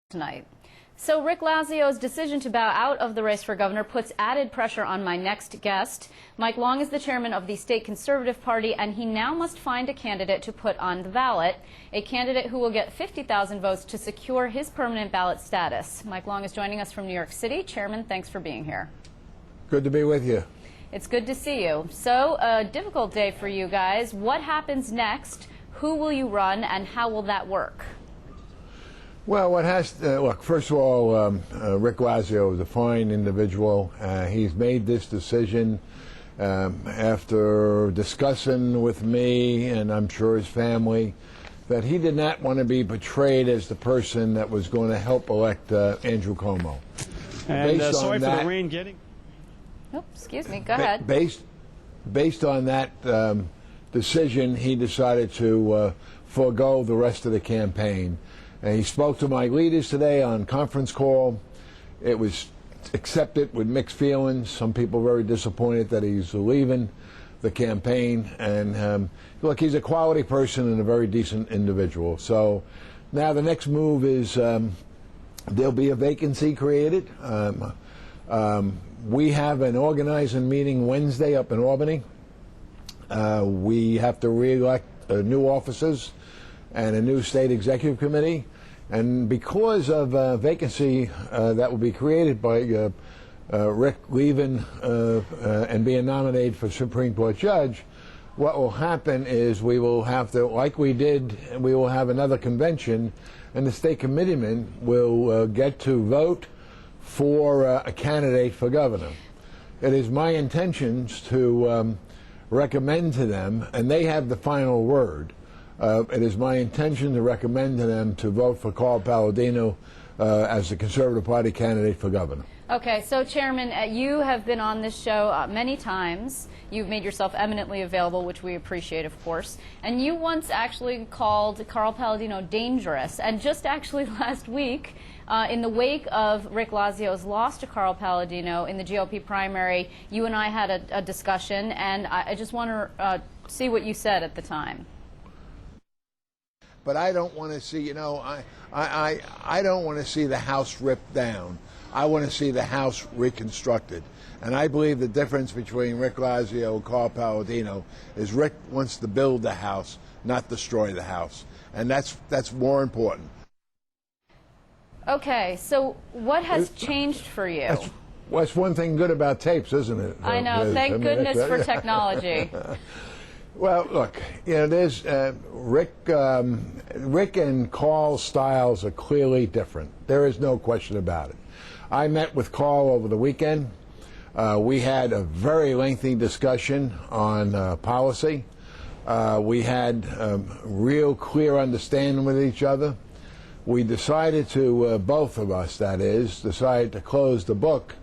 tonight. So Rick Lazio's decision to bow out of the race for governor puts added pressure on my next guest. Mike Long is the chairman of the state Conservative Party, and he now must find a candidate to put on the ballot, a candidate who will get 50,000 votes to secure his permanent ballot status. Mike Long is joining us from New York City. Chairman, thanks for being here. Good to be with you. It's good to see you. So, a difficult day for you guys. What happens next? Who will you run, and how will that work? Well, look, first of all, Rick Lazio is a fine individual. He's made this decision after discussing with me, and I'm sure his family, that he did not want to be portrayed as the person that was going to help elect Andrew Cuomo. And sorry for the rain getting... Oh, excuse me, go ahead. Based on that decision, he decided to forego the rest of the campaign. And he spoke to my leaders today on conference call. It was accepted with mixed feelings. Some people very disappointed that he's leaving the campaign. And look, he's a quality person and a very decent individual. So now the next move is there'll be a vacancy created. We have an organizing meeting Wednesday up in Albany. We have to re-elect new officers and a new state executive committee. And because of a vacancy that will be created by Rick leaving and being nominated for Supreme Court judge, what will happen is we will have to, like we did, we will have another convention, and the state committeemen will get to vote for a candidate for governor. It is my intentions to recommend to them, and they have the final word, it is my intention to recommend to them to vote for Carl Paladino as the Conservative Party candidate for governor. Okay, so Chairman, you have been on this show many times. You've made yourself eminently available, which we appreciate, of course. And you once actually called Carl Paladino dangerous. And just actually last week, in the wake of Rick Lazio's loss to Carl Paladino in the GOP primary, you and I had a discussion, and I just want to see what you said at the time. But I don't want to see, you know, I don't want to see the house ripped down. I want to see the house reconstructed. And I believe the difference between Rick Lazio and Carl Paladino is Rick wants to build the house, not destroy the house. And that's more important. Okay, so what has changed for you? That's one thing good about tapes, isn't it? I know. Thank goodness for technology. Well, look, you know, there's Rick and Carl's styles are clearly different. There is no question about it. I met with Carl over the weekend. We had a very lengthy discussion on policy. We had real clear understanding with each other. We decided to, both of us, that is, decided to close the book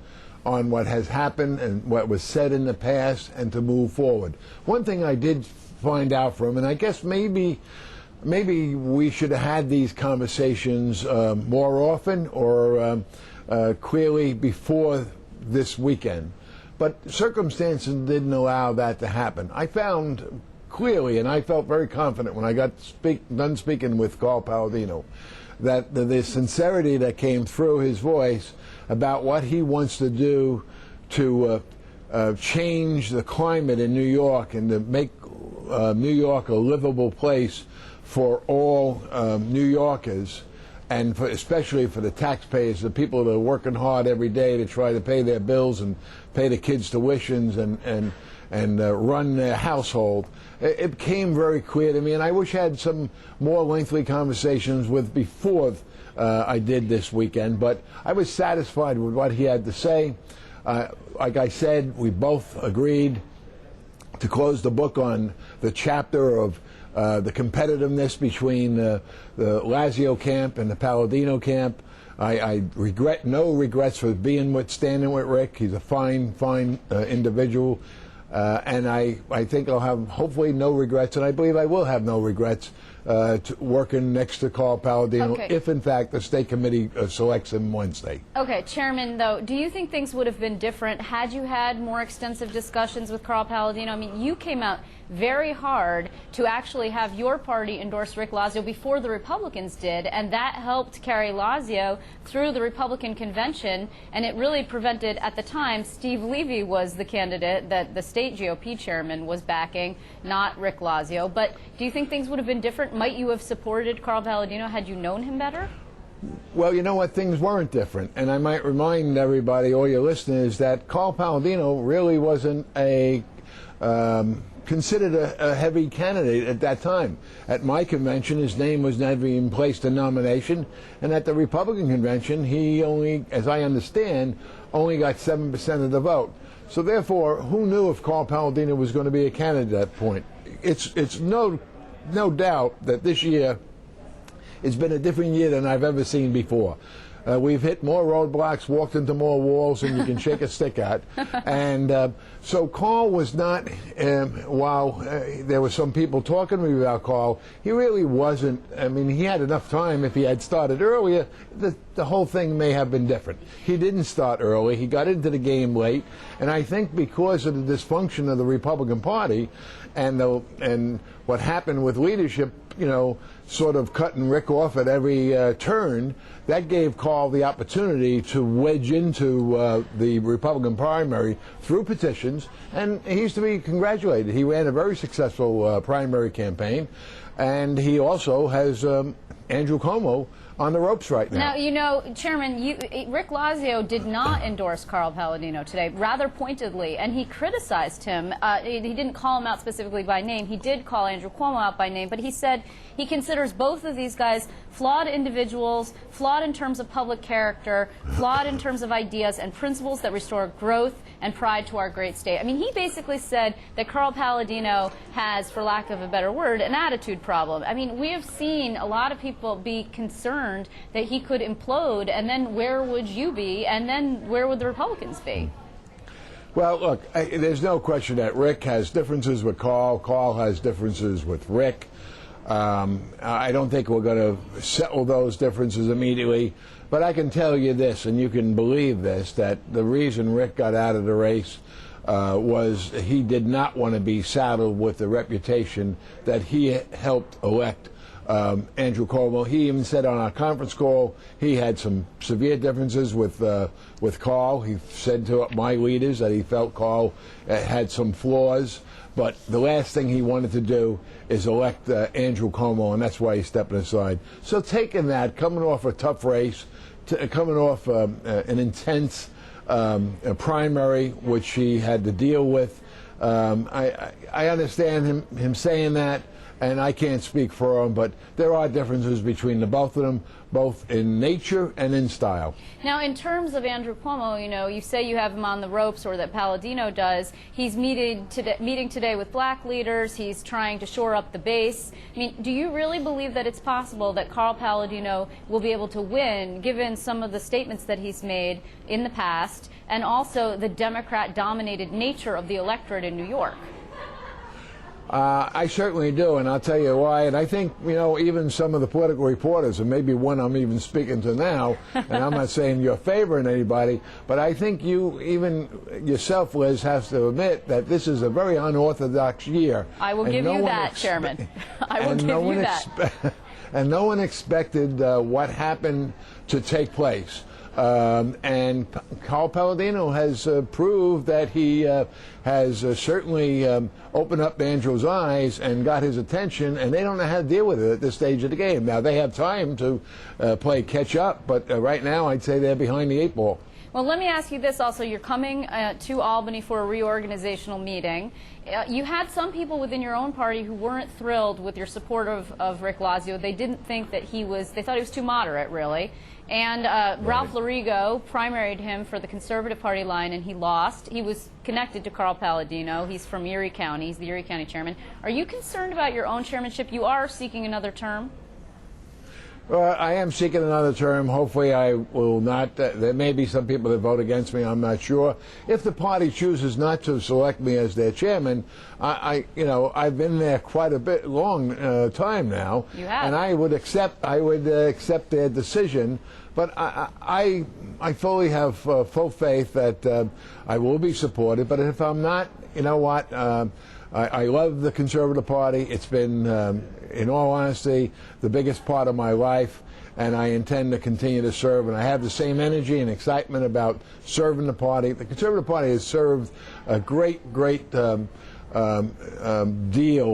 on what has happened and what was said in the past and to move forward. One thing I did find out from him, and I guess maybe we should have had these conversations more often or clearly before this weekend, but circumstances didn't allow that to happen. I found clearly, and I felt very confident when I got done speaking with Carl Paladino, that the sincerity that came through his voice about what he wants to do to change the climate in New York and to make New York a livable place for all New Yorkers, and especially for the taxpayers, the people that are working hard every day to try to pay their bills and pay the kids' tuitions and run their household. It became very clear to me, and I wish I had some more lengthy conversations with before I did this weekend, but I was satisfied with what he had to say. Like I said, we both agreed to close the book on the chapter of the competitiveness between the Lazio camp and the Paladino camp. I regret no regrets for standing with Rick. He's a fine individual. And I think I'll have hopefully no regrets, and I believe I will have no regrets working next to Carl Palladino, Okay. if in fact the state committee selects him Wednesday. Okay, Chairman, though, do you think things would have been different had you had more extensive discussions with Carl Palladino? I mean, you came out very hard to actually have your party endorse Rick Lazio before the Republicans did, and that helped carry Lazio through the Republican convention, and it really prevented, at the time, Steve Levy was the candidate that the state GOP chairman was backing, not Rick Lazio. But do you think things would have been different? Might you have supported Carl Palladino had you known him better? Well, you know what? Things weren't different. And I might remind everybody, all your listeners, that Carl Palladino really wasn't considered a heavy candidate at that time. At my convention, his name was never even placed in nomination. And at the Republican convention, he only, as I understand, only got 7% of the vote. So therefore, who knew if Carl Palladino was going to be a candidate at that point? It's no doubt that this year it's been a different year than I've ever seen before. We've hit more roadblocks, walked into more walls than you can shake a stick at. And so Carl was not, while there were some people talking to me about Carl, he really wasn't. I mean, he had enough time. If he had started earlier, the whole thing may have been different. He didn't start early. He got into the game late. And I think because of the dysfunction of the Republican Party and what happened with leadership, you know, sort of cutting Rick off at every turn, that gave Carl the opportunity to wedge into the Republican primary through petitions, and he's to be congratulated. He ran a very successful primary campaign, and he also has Andrew Cuomo on the ropes right now. Now, you know, Chairman, Rick Lazio did not endorse Carl Palladino today, rather pointedly, and he criticized him. He didn't call him out specifically by name. He did call Andrew Cuomo out by name, but he said he considers both of these guys flawed individuals, flawed in terms of public character, flawed in terms of ideas and principles that restore growth and pride to our great state. I mean, he basically said that Carl Palladino has, for lack of a better word, an attitude problem. I mean, we have seen a lot of people be concerned that he could implode, and then where would you be, and then where would the Republicans be? Well, look, there's no question that Rick has differences with Carl. Carl has differences with Rick. I don't think we're going to settle those differences immediately. But I can tell you this, and you can believe this, that the reason Rick got out of the race was he did not want to be saddled with the reputation that he helped elect Andrew Cuomo. He even said on our conference call he had some severe differences with Carl. He said to my leaders that he felt Carl had some flaws, but the last thing he wanted to do is elect Andrew Cuomo, and that's why he's stepping aside. So taking that, coming off a tough race, coming off an intense primary, which he had to deal with, I understand him saying that, and I can't speak for him, but there are differences between the both of them, both in nature and in style. Now, in terms of Andrew Cuomo, you know, you say you have him on the ropes, or that Palladino does. He's meeting today with black leaders. He's trying to shore up the base. I mean, do you really believe that it's possible that Carl Palladino will be able to win, given some of the statements that he's made in the past, and also the Democrat-dominated nature of the electorate in New York? I certainly do, and I'll tell you why. And I think, you know, even some of the political reporters, and maybe one I'm even speaking to now, and I'm not saying you're favoring anybody, but I think you, even yourself, Liz, has to admit that this is a very unorthodox year. I will give you that, Chairman. I will give you that. And no one expected what happened to take place. And Carl Palladino has proved that he has certainly opened up Andrew's eyes and got his attention, and they don't know how to deal with it at this stage of the game. Now, they have time to play catch up, but right now I'd say they're behind the 8 ball. Well, let me ask you this also. You're coming to Albany for a reorganizational meeting. You had some people within your own party who weren't thrilled with your support of Rick Lazio. They didn't think that they thought he was too moderate, really. And Ralph Larigo primaried him for the Conservative Party line, and he lost. He was connected to Carl Palladino. He's from Erie County. He's the Erie County chairman. Are you concerned about your own chairmanship? You are seeking another term? I am seeking another term. Hopefully I will not. There may be some people that vote against me. I'm not sure. If the party chooses not to select me as their chairman, I've been there quite a bit long time now. You have. And I would accept their decision. But I fully have full faith that I will be supported. But if I'm not, you know what? I love the Conservative Party. It's been, in all honesty, the biggest part of my life, and I intend to continue to serve. And I have the same energy and excitement about serving the party. The Conservative Party has served a great deal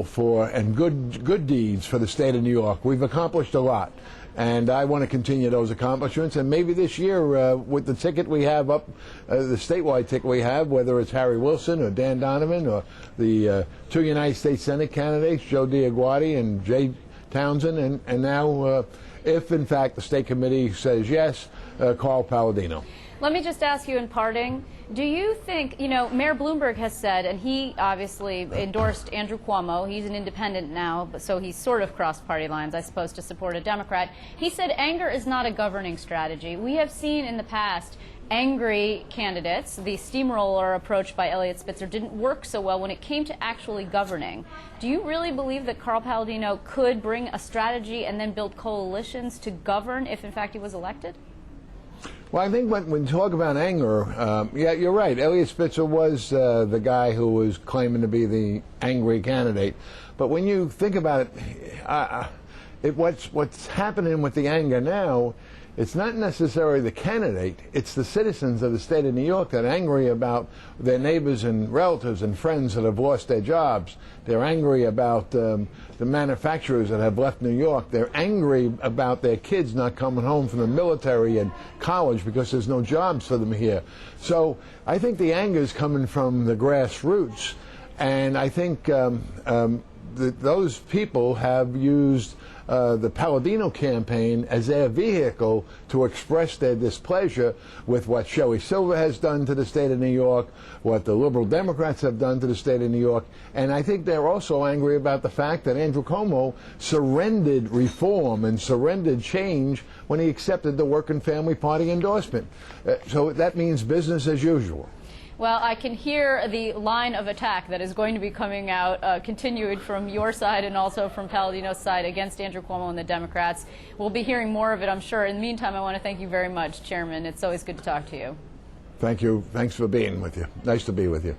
for and good deeds for the state of New York. We've accomplished a lot. And I want to continue those accomplishments. And maybe this year, with the ticket we have up, the statewide ticket we have, whether it's Harry Wilson or Dan Donovan or the two United States Senate candidates, Joe Diaguardi and Jay Townsend, and now, if in fact the state committee says yes, Carl Palladino. Let me just ask you in parting, do you think, Mayor Bloomberg has said, and he obviously endorsed Andrew Cuomo, he's an independent now, but so he's sort of crossed party lines, I suppose, to support a Democrat. He said anger is not a governing strategy. We have seen in the past angry candidates. The steamroller approach by Eliot Spitzer didn't work so well when it came to actually governing. Do you really believe that Carl Palladino could bring a strategy and then build coalitions to govern if, in fact, he was elected? Well, I think when you talk about anger, yeah, you're right. Eliot Spitzer was the guy who was claiming to be the angry candidate. But when you think about it, what's happening with the anger now, it's not necessarily the candidate, it's the citizens of the state of New York that are angry about their neighbors and relatives and friends that have lost their jobs. They're angry about the manufacturers that have left New York. They're angry about their kids not coming home from the military and college because there's no jobs for them here. So I think the anger is coming from the grassroots, and I think those people have used the Palladino campaign as their vehicle to express their displeasure with what Shelley Silver has done to the state of New York, what the liberal Democrats have done to the state of New York, and I think they're also angry about the fact that Andrew Cuomo surrendered reform and surrendered change when he accepted the Working Family Party endorsement. So that means business as usual. Well, I can hear the line of attack that is going to be coming out, continued from your side and also from Palladino's side against Andrew Cuomo and the Democrats. We'll be hearing more of it, I'm sure. In the meantime, I want to thank you very much, Chairman. It's always good to talk to you. Thank you. Thanks for being with you. Nice to be with you.